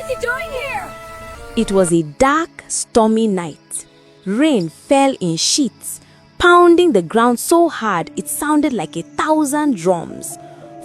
is he doing here? It was a dark, stormy night. Rain fell in sheets, pounding the ground so hard it sounded like 1,000 drums.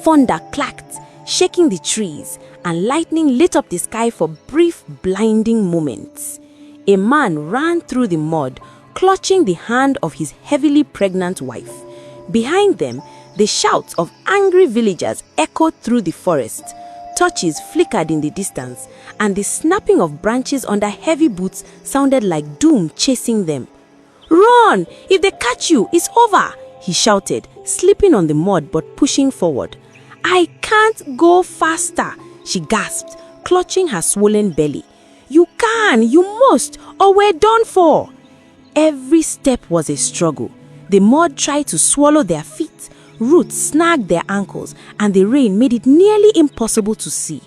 Thunder clacked, shaking the trees, and lightning lit up the sky for brief, blinding moments. A man ran through the mud, clutching the hand of his heavily pregnant wife. Behind them, the shouts of angry villagers echoed through the forest. Torches flickered in the distance, and the snapping of branches under heavy boots sounded like doom chasing them. "Run! If they catch you, it's over!" he shouted, slipping on the mud but pushing forward. "I can't go faster," she gasped, clutching her swollen belly. "You can, you must, or we're done for." Every step was a struggle. The mud tried to swallow their feet, roots snagged their ankles, and the rain made it nearly impossible to see.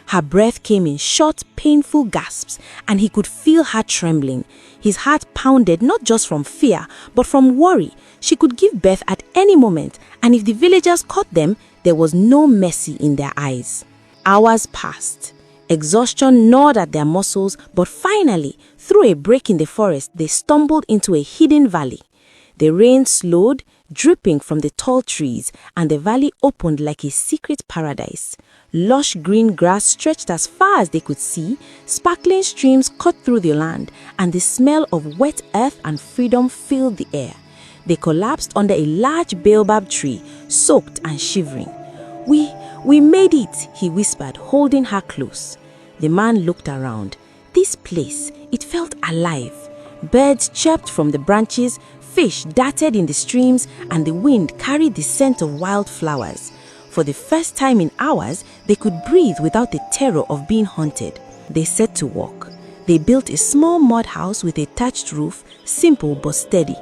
Her breath came in short, painful gasps, and he could feel her trembling. His heart pounded not just from fear, but from worry. She could give birth at any moment, and if the villagers caught them, there was no mercy in their eyes. Hours passed. Exhaustion gnawed at their muscles, but finally, through a break in the forest, they stumbled into a hidden valley. The rain slowed, dripping from the tall trees, and the valley opened like a secret paradise. Lush green grass stretched as far as they could see, sparkling streams cut through the land, and the smell of wet earth and freedom filled the air. They collapsed under a large baobab tree, soaked and shivering. We made it," he whispered, holding her close. The man looked around. This place, it felt alive. Birds chirped from the branches, fish darted in the streams, and the wind carried the scent of wildflowers. For the first time in hours, they could breathe without the terror of being haunted. They set to work. They built a small mud house with a thatched roof, simple but steady.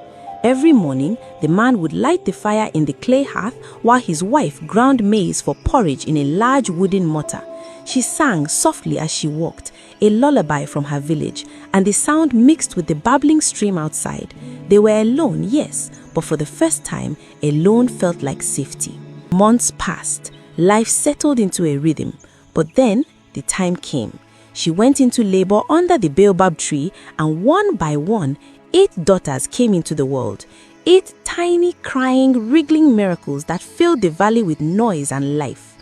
Every morning, the man would light the fire in the clay hearth while his wife ground maize for porridge in a large wooden mortar. She sang softly as she walked, a lullaby from her village, and the sound mixed with the babbling stream outside. They were alone, yes, but for the first time, alone felt like safety. Months passed. Life settled into a rhythm, but then the time came. She went into labor under the baobab tree, and one by one, 8 daughters came into the world. 8 tiny, crying, wriggling miracles that filled the valley with noise and life.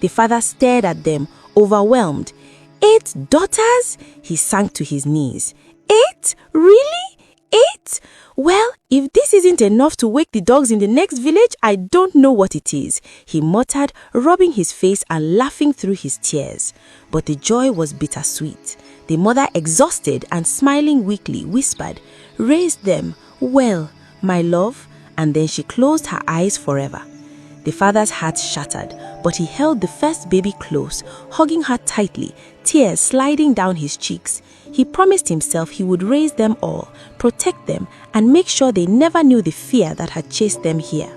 The father stared at them, overwhelmed. 8 daughters? He sank to his knees. 8? Really? 8? Well, if this isn't enough to wake the dogs in the next village, I don't know what it is, he muttered, rubbing his face and laughing through his tears. But the joy was bittersweet. The mother, exhausted and smiling weakly, whispered, "Raise them well, my love," and then she closed her eyes forever. The father's heart shattered, but he held the first baby close, hugging her tightly, tears sliding down his cheeks. He promised himself he would raise them all, protect them, and make sure they never knew the fear that had chased them here.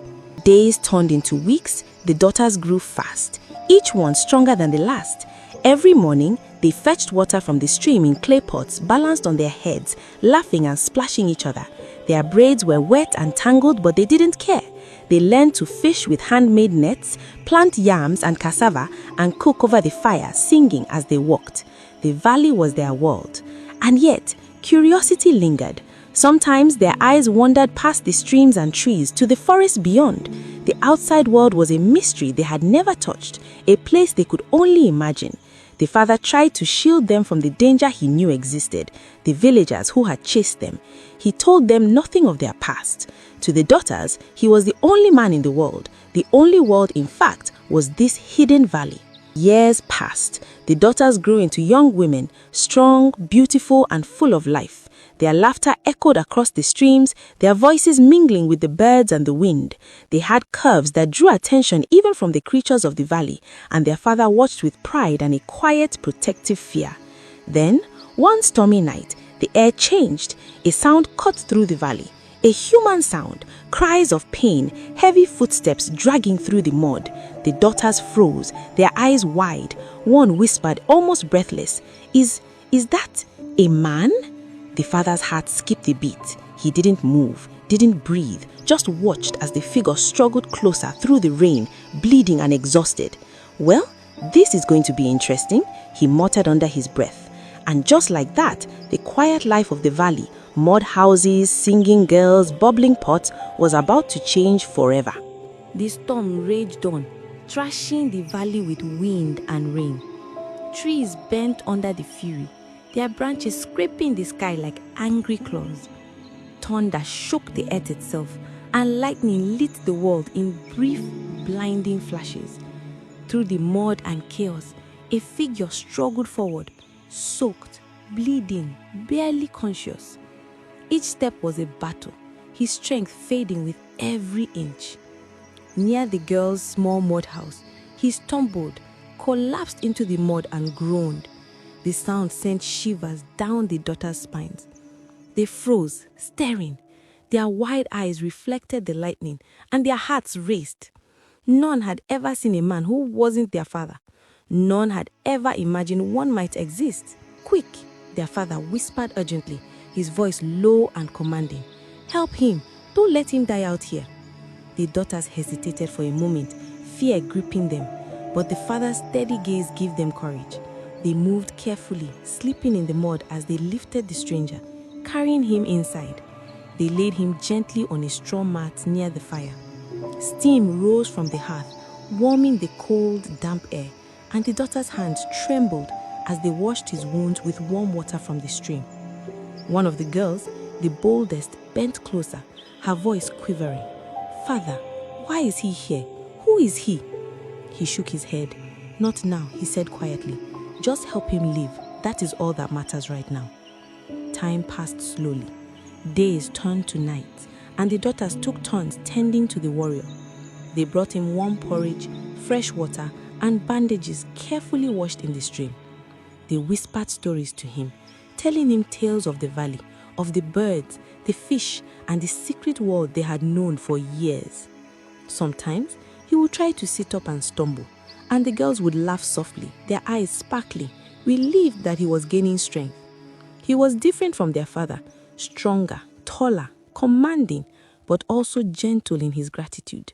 Days turned into weeks. The daughters grew fast, each one stronger than the last. Every morning, they fetched water from the stream in clay pots balanced on their heads, laughing and splashing each other. Their braids were wet and tangled, but they didn't care. They learned to fish with handmade nets, plant yams and cassava, and cook over the fire, singing as they walked. The valley was their world. And yet, curiosity lingered. Sometimes their eyes wandered past the streams and trees to the forest beyond. The outside world was a mystery they had never touched, a place they could only imagine. The father tried to shield them from the danger he knew existed, the villagers who had chased them. He told them nothing of their past. To the daughters, he was the only man in the world. The only world, in fact, was this hidden valley. Years passed. The daughters grew into young women, strong, beautiful, and full of life. Their laughter echoed across the streams, their voices mingling with the birds and the wind. They had curves that drew attention even from the creatures of the valley, and their father watched with pride and a quiet, protective fear. Then, one stormy night, the air changed. A sound cut through the valley. A human sound, cries of pain, heavy footsteps dragging through the mud. The daughters froze, their eyes wide. One whispered, almost breathless, Is that a man?" The father's heart skipped a beat. He didn't move, didn't breathe, just watched as the figure struggled closer through the rain, bleeding and exhausted. "Well, "This is going to be interesting," he muttered under his breath. And just like that, the quiet life of the valley, mud houses, singing girls, bubbling pots, was about to change forever. The storm raged on, thrashing the valley with wind and rain. Trees bent under the fury, their branches scraping the sky like angry claws. Thunder shook the earth itself, and lightning lit the world in brief, blinding flashes. Through the mud and chaos, a figure struggled forward, soaked, bleeding, barely conscious. Each step was a battle, his strength fading with every inch. Near the girl's small mud house, he stumbled, collapsed into the mud and groaned. The sound sent shivers down the daughters' spines. They froze, staring. Their wide eyes reflected the lightning, and their hearts raced. None had ever seen a man who wasn't their father. None had ever imagined one might exist. "Quick," their father whispered urgently, his voice low and commanding. "Help him. Don't let him die out here." The daughters hesitated for a moment, fear gripping them, but the father's steady gaze gave them courage. They moved carefully, slipping in the mud as they lifted the stranger, carrying him inside. They laid him gently on a straw mat near the fire. Steam rose from the hearth, warming the cold, damp air, and the daughter's hands trembled as they washed his wounds with warm water from the stream. One of the girls, the boldest, bent closer, her voice quivering. "Father, why is he here? Who is he?" He shook his head. "Not now," he said quietly. "Just help him live. That is all that matters right now." Time passed slowly. Days turned to nights, and the daughters took turns tending to the warrior. They brought him warm porridge, fresh water, and bandages carefully washed in the stream. They whispered stories to him, telling him tales of the valley, of the birds, the fish, and the secret world they had known for years. Sometimes he would try to sit up and stumble, and the girls would laugh softly, their eyes sparkling, relieved that he was gaining strength. He was different from their father, stronger, taller, commanding, but also gentle in his gratitude.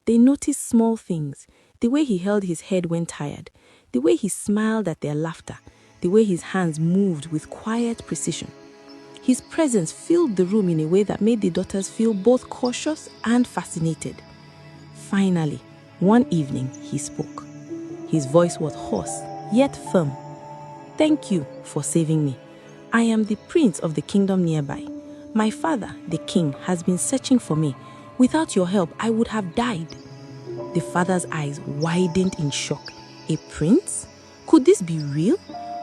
They noticed small things, the way he held his head when tired, the way he smiled at their laughter, the way his hands moved with quiet precision. His presence filled the room in a way that made the daughters feel both cautious and fascinated. Finally, one evening, he spoke. His voice was hoarse, yet firm. "Thank you for saving me. I am the prince of the kingdom nearby. My father, the king, has been searching for me. Without your help, I would have died." The father's eyes widened in shock. A prince? Could this be real?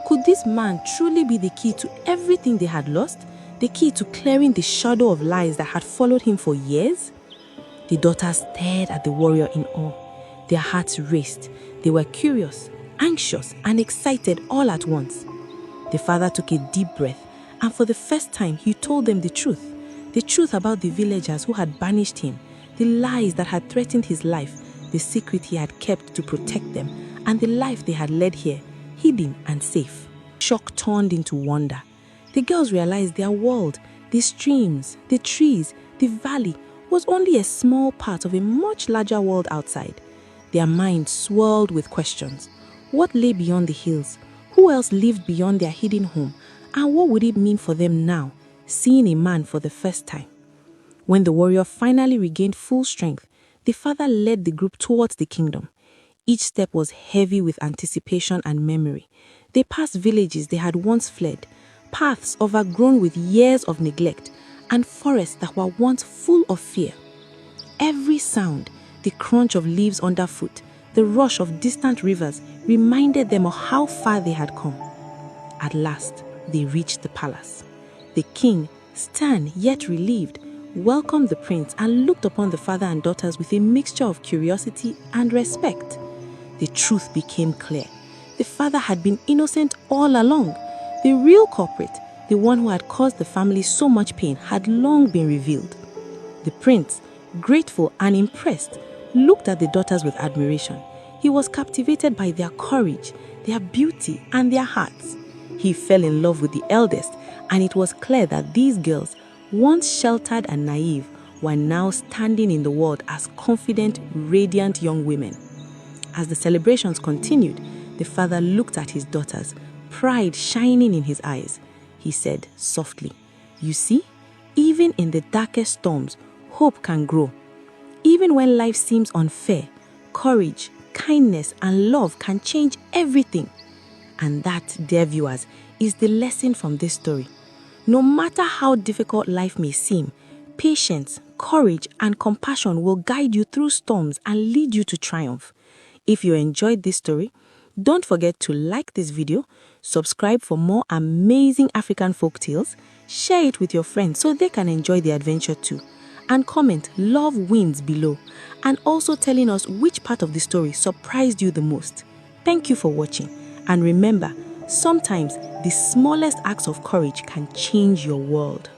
Could this man truly be the key to everything they had lost? The key to clearing the shadow of lies that had followed him for years? The daughters stared at the warrior in awe. Their hearts raced. They were curious, anxious, and excited all at once. The father took a deep breath, and for the first time he told them the truth about the villagers who had banished him, the lies that had threatened his life, the secret he had kept to protect them, and the life they had led here, hidden and safe. Shock turned into wonder. The girls realized their world, the streams, the trees, the valley, was only a small part of a much larger world outside. Their minds swirled with questions. What lay beyond the hills? Who else lived beyond their hidden home? And what would it mean for them now, seeing a man for the first time? When the warrior finally regained full strength, the father led the group towards the kingdom. Each step was heavy with anticipation and memory. They passed villages they had once fled, paths overgrown with years of neglect, and forests that were once full of fear. Every sound, the crunch of leaves underfoot, the rush of distant rivers, reminded them of how far they had come. At last, they reached the palace. The king, stern yet relieved, welcomed the prince and looked upon the father and daughters with a mixture of curiosity and respect. The truth became clear. The father had been innocent all along. The real culprit, the one who had caused the family so much pain, had long been revealed. The prince, grateful and impressed, looked at the daughters with admiration. He was captivated by their courage, their beauty, and their hearts. He fell in love with the eldest, and it was clear that these girls, once sheltered and naive, were now standing in the world as confident, radiant young women. As the celebrations continued, the father looked at his daughters, pride shining in his eyes. He said softly, "You see, even in the darkest storms, hope can grow. Even when life seems unfair, courage, kindness, and love can change everything." And that, dear viewers, is the lesson from this story. No matter how difficult life may seem, patience, courage, and compassion will guide you through storms and lead you to triumph. If you enjoyed this story, don't forget to like this video, subscribe for more amazing African folk tales, share it with your friends so they can enjoy the adventure too, and comment "Love Wins" below, and also telling us which part of the story surprised you the most. Thank you for watching, and remember, sometimes the smallest acts of courage can change your world.